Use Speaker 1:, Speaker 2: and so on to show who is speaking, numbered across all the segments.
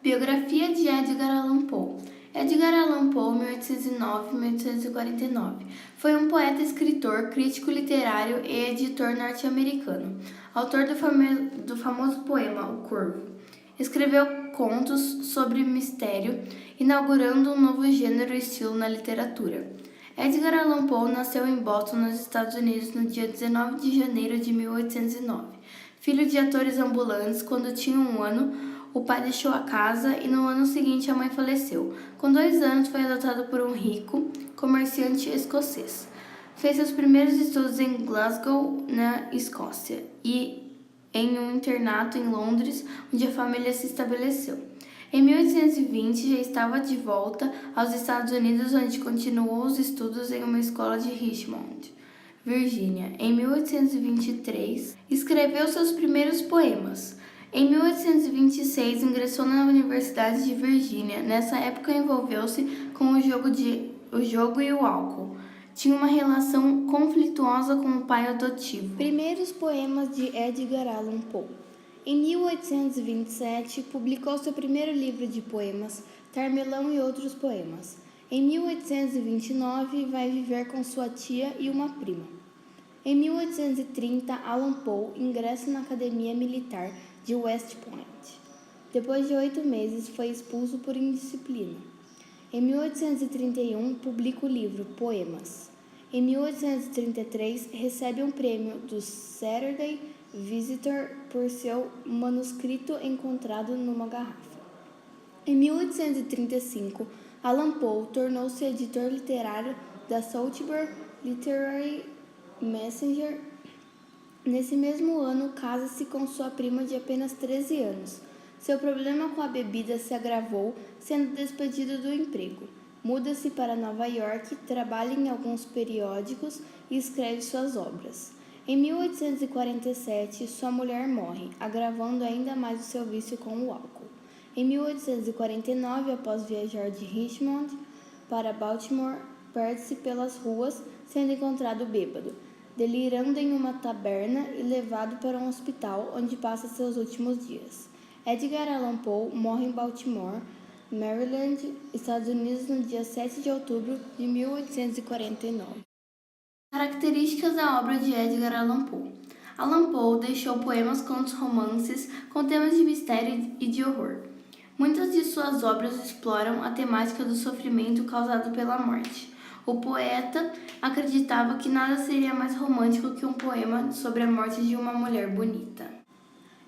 Speaker 1: Biografia de Edgar Allan Poe. Edgar Allan Poe, 1809-1849, foi um poeta, escritor, crítico literário e editor norte-americano, autor do famoso poema O Corvo. Escreveu contos sobre mistério, inaugurando um novo gênero e estilo na literatura. Edgar Allan Poe nasceu em Boston, nos Estados Unidos, no dia 19 de janeiro de 1809. Filho de atores ambulantes, quando tinha 1 ano, o pai deixou a casa e no ano seguinte a mãe faleceu. Com 2 anos foi adotado por um rico comerciante escocês. Fez seus primeiros estudos em Glasgow, na Escócia, e em um internato em Londres, onde a família se estabeleceu. Em 1820 já estava de volta aos Estados Unidos, onde continuou os estudos em uma escola de Richmond, Virgínia. Em 1823, escreveu seus primeiros poemas. Em 1826, ingressou na Universidade de Virgínia. Nessa época, envolveu-se com o jogo e o álcool. Tinha uma relação conflituosa com o pai adotivo. Primeiros poemas de Edgar Allan Poe. Em 1827, publicou seu primeiro livro de poemas, Tarmelão e Outros Poemas. Em 1829, vai viver com sua tia e uma prima. Em 1830, Allan Poe ingressa na Academia Militar de West Point. Depois de 8 meses, foi expulso por indisciplina. Em 1831, publica o livro Poemas. Em 1833, recebe um prêmio do Saturday Visitor por seu manuscrito encontrado numa garrafa. Em 1835, Allan Poe tornou-se editor literário da Southbury Literary Messenger. Nesse mesmo ano, casa-se com sua prima de apenas 13 anos. Seu problema com a bebida se agravou, sendo despedido do emprego. Muda-se para Nova York, trabalha em alguns periódicos e escreve suas obras. Em 1847, sua mulher morre, agravando ainda mais o seu vício com o álcool. Em 1849, após viajar de Richmond para Baltimore, perde-se pelas ruas, sendo encontrado bêbado, delirando em uma taberna e levado para um hospital, onde passa seus últimos dias. Edgar Allan Poe morre em Baltimore, Maryland, Estados Unidos, no dia 7 de outubro de 1849. Características da obra de Edgar Allan Poe. Allan Poe deixou poemas, contos, romances com temas de mistério e de horror. Muitas de suas obras exploram a temática do sofrimento causado pela morte. O poeta acreditava que nada seria mais romântico que um poema sobre a morte de uma mulher bonita.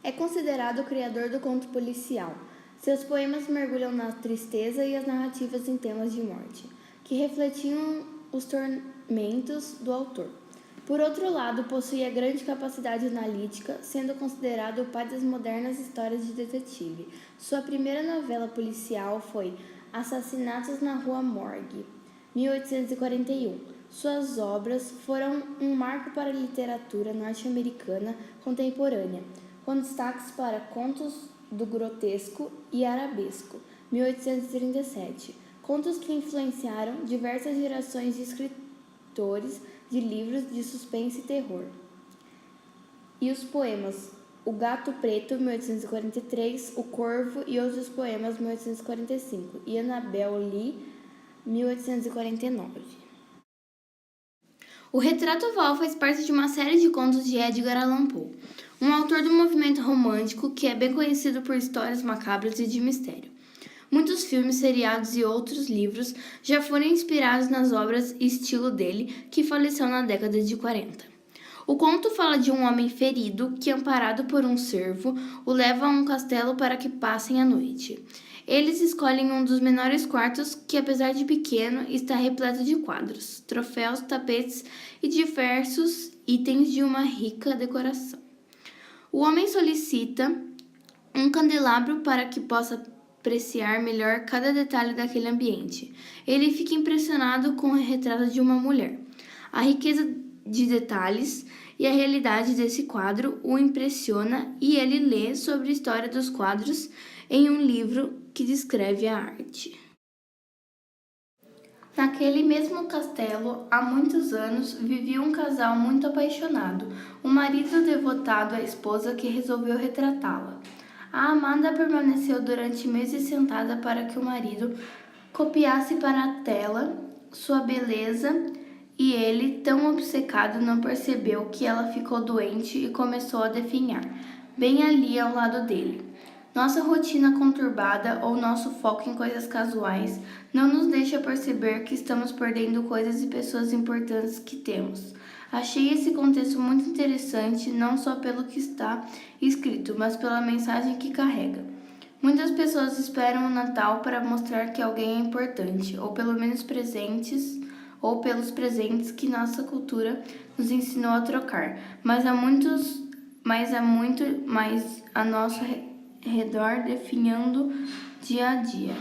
Speaker 1: É considerado o criador do conto policial. Seus poemas mergulham na tristeza e as narrativas em temas de morte, que refletiam os tormentos do autor. Por outro lado, possuía grande capacidade analítica, sendo considerado o pai das modernas histórias de detetive. Sua primeira novela policial foi Assassinatos na Rua Morgue, 1841. Suas obras foram um marco para a literatura norte-americana contemporânea, com destaques para Contos do Grotesco e Arabesco, 1837. Contos que influenciaram diversas gerações de escritores de livros de suspense e terror. E os poemas O Gato Preto, 1843, O Corvo e Outros Poemas, 1845, e Annabel Lee, 1849. O Retrato Oval faz parte de uma série de contos de Edgar Allan Poe, um autor do movimento romântico que é bem conhecido por histórias macabras e de mistério. Muitos filmes, seriados e outros livros já foram inspirados nas obras e estilo dele, que faleceu na década de 40. O conto fala de um homem ferido que, amparado por um cervo, o leva a um castelo para que passem a noite. Eles escolhem um dos menores quartos que, apesar de pequeno, está repleto de quadros, troféus, tapetes e diversos itens de uma rica decoração. O homem solicita um candelabro para que possa apreciar melhor cada detalhe daquele ambiente. Ele fica impressionado com o retrato de uma mulher. A riqueza de detalhes e a realidade desse quadro o impressiona e ele lê sobre a história dos quadros em um livro que descreve a arte. Naquele mesmo castelo, há muitos anos, vivia um casal muito apaixonado, um marido devotado à esposa que resolveu retratá-la. A amada permaneceu durante meses sentada para que o marido copiasse para a tela sua beleza e ele, tão obcecado, não percebeu que ela ficou doente e começou a definhar, bem ali ao lado dele. Nossa rotina conturbada ou nosso foco em coisas casuais não nos deixa perceber que estamos perdendo coisas e pessoas importantes que temos. Achei esse contexto muito interessante, não só pelo que está escrito, mas pela mensagem que carrega. Muitas pessoas esperam o Natal para mostrar que alguém é importante, ou pelo menos presentes, ou pelos presentes que nossa cultura nos ensinou a trocar, mas há muito mais a nosso redor definhando dia a dia.